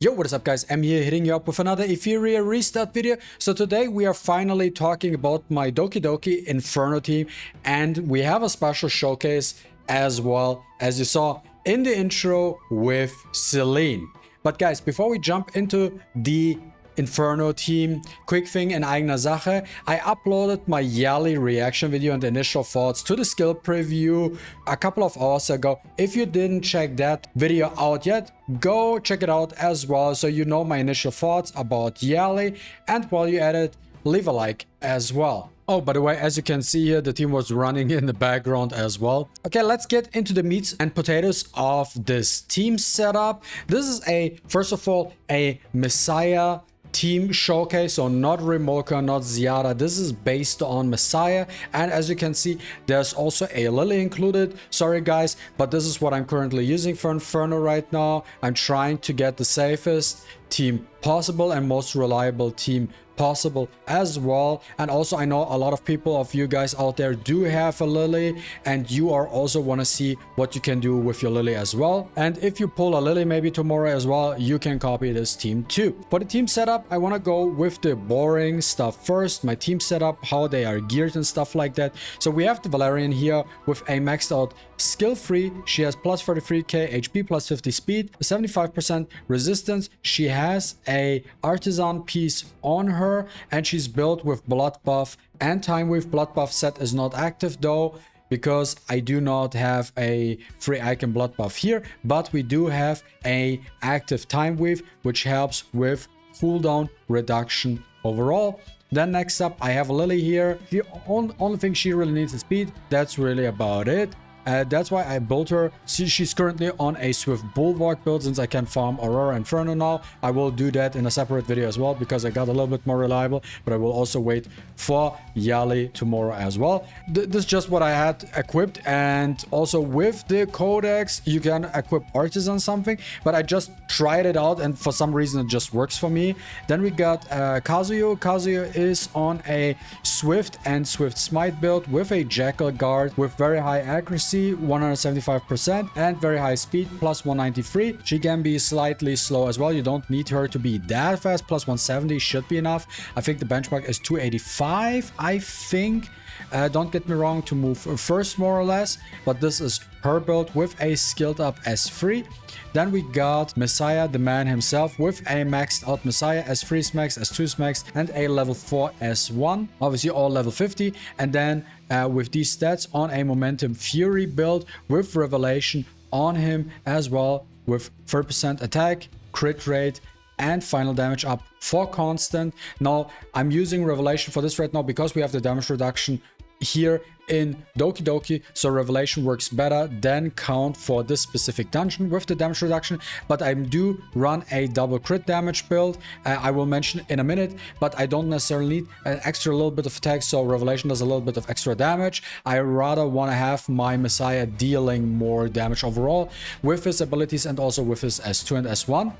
Yo, what is up guys? I'm here hitting you up with another Etheria restart video. So today we are finally talking about my Doki Doki Inferno team, and we have a special showcase as well, as you saw in the intro with Celine. But guys, before we jump into the Inferno team, quick thing in eigener Sache. I uploaded my yearly reaction video and initial thoughts to the skill preview a couple of hours ago. If you didn't check that video out yet, go check it out as well, so you know my initial thoughts about yearly. And while you're at it, leave a like as well. Oh, by the way, as you can see here, the team was running in the background as well. Okay, let's get into the meats and potatoes of this team setup. This is first of all, a MaTeIRiA team showcase, so not Remolka, not Ziada. This is based on MaTeIRiA, and as you can see, there's also a Lily included. Sorry guys, but this is what I'm currently using for Inferno right now. I'm trying to get the safest team possible and most reliable team possible as well. And also, I know a lot of people of you guys out there do have a Lily, and you are also want to see what you can do with your Lily as well. And if you pull a Lily maybe tomorrow as well, you can copy this team too. For the team setup, I want to go with the boring stuff first. My team setup, how they are geared and stuff like that. So we have the Valerian here with a maxed out skill 3. She has plus 33k HP, plus 50 speed, 75% resistance. She has a artisan piece on her, and she's built with blood buff and time wave. Blood buff set is not active though, because I do not have a free icon blood buff here, but we do have a active time wave, which helps with cooldown reduction overall. Then next up, I have a Lily here. The only thing she really needs is speed. That's really about it. That's why I built her. See, she's currently on a Swift Bulwark build, since I can farm Aurora Inferno now. I will do that in a separate video as well, because I got a little bit more reliable, but I will also wait for Yali tomorrow as well. This is just what I had equipped, and also with the Codex, you can equip Artisan something, but I just tried it out, and for some reason it just works for me. Then we got Kazuyo. Kazuyo is on a Swift and Swift Smite build with a Jackal Guard with very high accuracy, 175%, and very high speed, plus 193. She can be slightly slow as well. You don't need her to be that fast. Plus 170 should be enough. I think the benchmark is 285, I think. Don't get me wrong, to move first more or less, but this is her build with a skilled up S3. Then we got MaTeIRiA, the man himself, with a maxed out MaTeIRiA, S3 smacks, S2 smacks, and a level 4 S1, obviously all level 50. And then with these stats on a Momentum Fury build with Revelation on him as well, with 30% attack, crit rate, and final damage up for constant. Now I'm using Revelation for this right now because we have the damage reduction here in Doki Doki, so Revelation works better than Count for this specific dungeon with the damage reduction. But I do run a double crit damage build, I will mention in a minute, but I don't necessarily need an extra little bit of attack, so Revelation does a little bit of extra damage. I rather want to have my MaTeIRiA dealing more damage overall with his abilities, and also with his S2 and S1.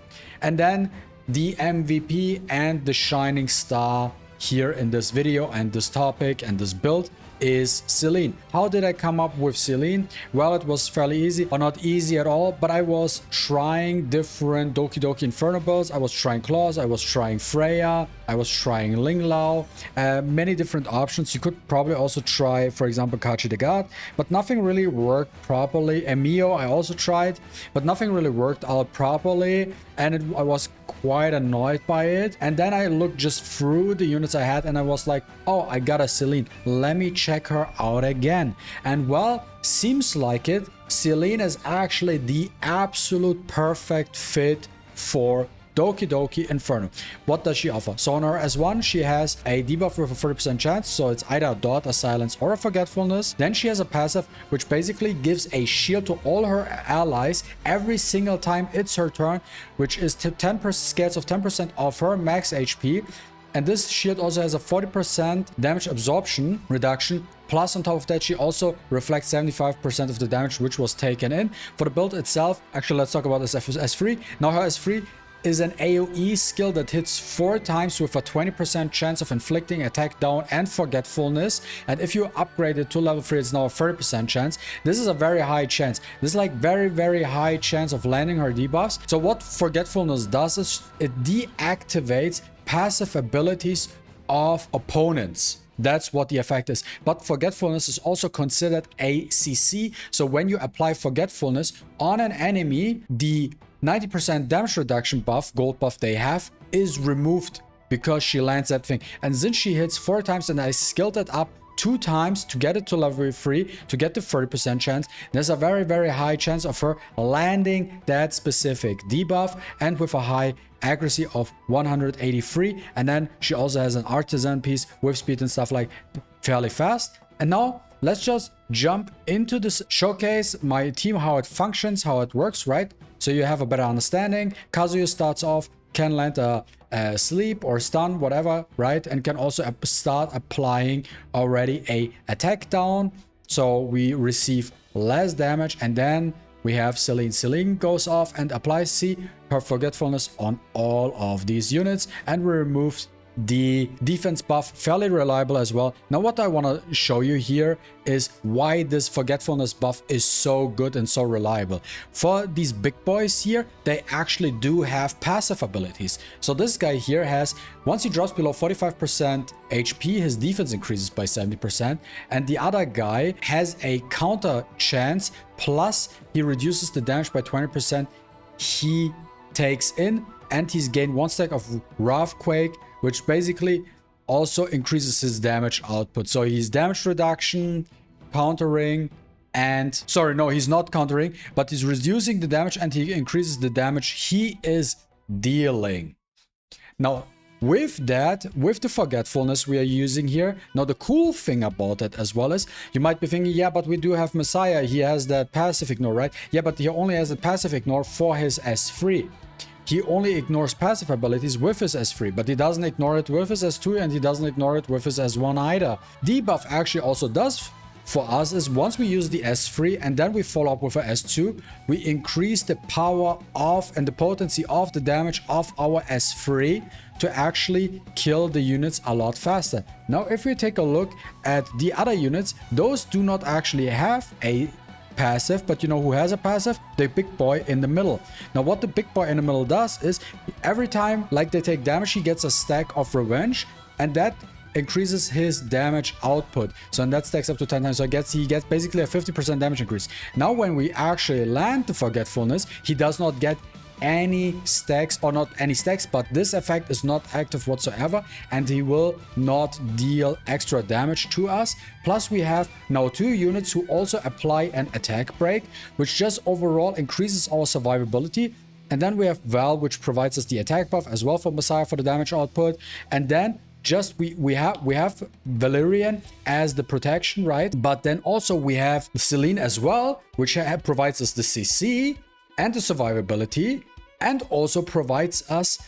And then the MVP and the shining star here in this video and this topic and this build is Celine. How did I come up with Celine? Well, it was fairly easy, or not easy at all, but I was trying different Doki Doki Inferno builds. I was trying Claws, I was trying Freya, I was trying Ling Lao, many different options. You could probably also try, for example, Kachi the God, but nothing really worked properly. Emio I also tried, but nothing really worked out properly, and I was quite annoyed by it. And then I looked just through the units I had, and I was like, oh, I got a Celine, let me check her out again. And well, seems like it, Celine is actually the absolute perfect fit for Doki Doki Inferno. What does she offer? So on her S1, she has a debuff with a 30% chance, so it's either a dot, a silence, or a forgetfulness. Then she has a passive which basically gives a shield to all her allies every single time it's her turn, which is 10% scales of 10% of her max HP. And this shield also has a 40% damage absorption reduction. Plus, on top of that, she also reflects 75% of the damage which was taken in. For the build itself, actually, let's talk about this S3. Now, her S3 is an AoE skill that hits 4 times with a 20% chance of inflicting attack down and forgetfulness. And if you upgrade it to level 3, it's now a 30% chance. This is a very high chance. This is like very high chance of landing her debuffs. So what forgetfulness does is it deactivates passive abilities of opponents. That's what the effect is. But forgetfulness is also considered a CC. So when you apply forgetfulness on an enemy, the 90% damage reduction buff, gold buff they have, is removed because she lands that thing. And since she hits 4 times and I skilled it up 2 times to get it to level 3, to get the 30% chance, there's a very high chance of her landing that specific debuff, and with a high accuracy of 183. And then she also has an artisan piece with speed and stuff like fairly fast. And now let's just jump into this showcase, my team, how it functions, how it works, right? So you have a better understanding. Kazuya starts off, can land a sleep or stun, whatever, right? And can also start applying already a attack down. So we receive less damage. And then we have Celine. Celine goes off and applies her forgetfulness on all of these units, and we remove the defense buff, fairly reliable as well. Now what I want to show you here is why this forgetfulness buff is so good and so reliable. For these big boys here, they actually do have passive abilities. So this guy here has, once he drops below 45% HP, his defense increases by 70%, and the other guy has a counter chance, plus he reduces the damage by 20% he takes in, and he's gained 1 stack of Wrathquake, which basically also increases his damage output. So he's damage reduction, countering, and sorry, no, he's not countering, but he's reducing the damage and he increases the damage he is dealing. Now, with that, with the forgetfulness we are using here, now the cool thing about it as well is, you might be thinking, yeah, but we do have MaTeIRiA, he has that passive ignore, right? Yeah, but he only has a passive ignore for his S3. He only ignores passive abilities with his S3, but he doesn't ignore it with his S2, and he doesn't ignore it with his S1 either. Debuff actually also does for us is, once we use the S3 and then we follow up with a S2, we increase the power of and the potency of the damage of our S3 to actually kill the units a lot faster. Now, if we take a look at the other units, those do not actually have a passive, but you know who has a passive? The big boy in the middle. Now what the big boy in the middle does is, every time like they take damage, he gets a stack of revenge, and that increases his damage output. So, and that stacks up to 10 times. So he gets basically a 50% damage increase. Now when we actually land the forgetfulness, he does not get any stacks, or not any stacks, but this effect is not active whatsoever, and he will not deal extra damage to us. Plus we have now 2 units who also apply an attack break, which just overall increases our survivability. And then we have Val, which provides us the attack buff as well for MaTeIRiA for the damage output. And then just we have Valerian as the protection, right? But then also we have Celine as well, which provides us the CC and the survivability, and also provides us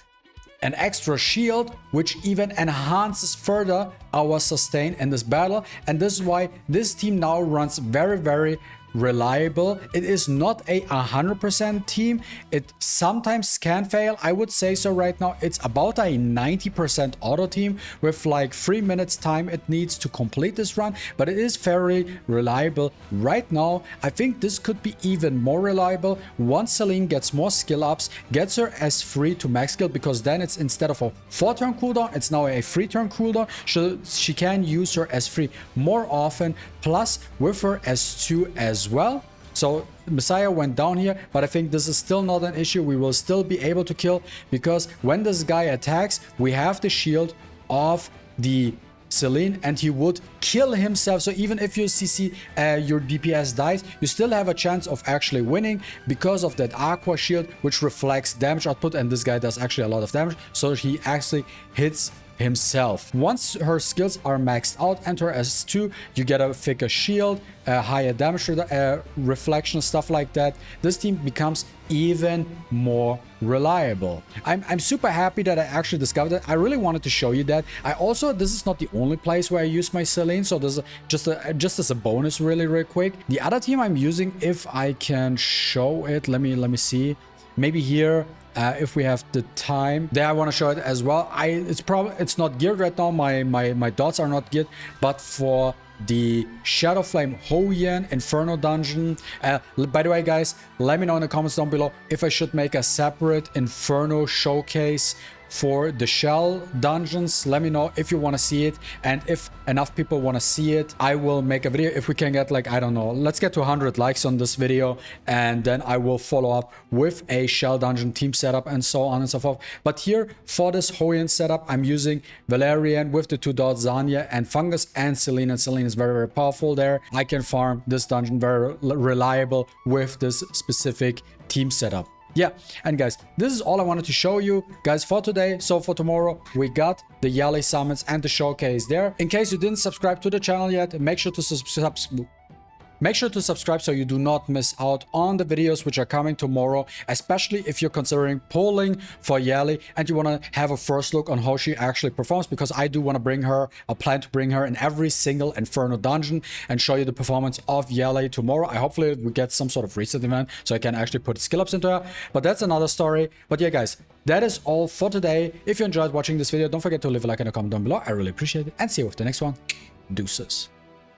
an extra shield, which even enhances further our sustain in this battle. And this is why this team now runs very reliable. It is not a 100% team. It sometimes can fail. I would say so right now. It's about a 90% auto team with like 3 minutes time it needs to complete this run, but it is very reliable right now. I think this could be even more reliable once Celine gets more skill ups, gets her S3 to max skill, because then it's, instead of a 4-turn cooldown, it's now a 3-turn cooldown. She can use her S3 more often, plus with her S2 as well. So MaTeIRiA went down here, but I think this is still not an issue. We will still be able to kill, because when this guy attacks, we have the shield of the Celine, and he would kill himself. So even if your CC, your DPS dies, you still have a chance of actually winning because of that aqua shield, which reflects damage output, and this guy does actually a lot of damage, so he actually hits himself. Once her skills are maxed out and her S2, you get a thicker shield, a higher damage reflection, stuff like that. This team becomes even more reliable. I'm super happy that I actually discovered it. I really wanted to show you that. I also, this is not the only place where I use my Celine, so this is just as a bonus really quick. The other team I'm using, if I can show it, let me see. Maybe here if we have the time. There I want to show it as well. It's not geared right now. My dots are not geared, but for the Shadow Flame Hoyan Inferno dungeon. By the way, guys, let me know in the comments down below if I should make a separate Inferno showcase for the shell dungeons. Let me know if you want to see it, and if enough people want to see it, I will make a video. If we can get, like, I don't know, let's get to 100 likes on this video, and then I will follow up with a shell dungeon team setup and so on and so forth. But here for this Hoyan setup, I'm using Valerian with the 2 dots, Zanya and Fungus, and Celine. And Celine is very, very powerful there. I can farm this dungeon very reliable with this specific team setup. Yeah, and guys, this is all I wanted to show you guys for today. So for tomorrow, we got the Yali summons and the showcase there. In case you didn't subscribe to the channel yet, make sure to subscribe so you do not miss out on the videos which are coming tomorrow, especially if you're considering polling for Yali and you want to have a first look on how she actually performs, because I do want to bring her, I plan to bring her in every single Inferno dungeon and show you the performance of Yali tomorrow. I hopefully we get some sort of reset event so I can actually put skill ups into her, but that's another story. But yeah, guys, that is all for today. If you enjoyed watching this video, don't forget to leave a like and a comment down below. I really appreciate it, and see you with the next one. Deuces.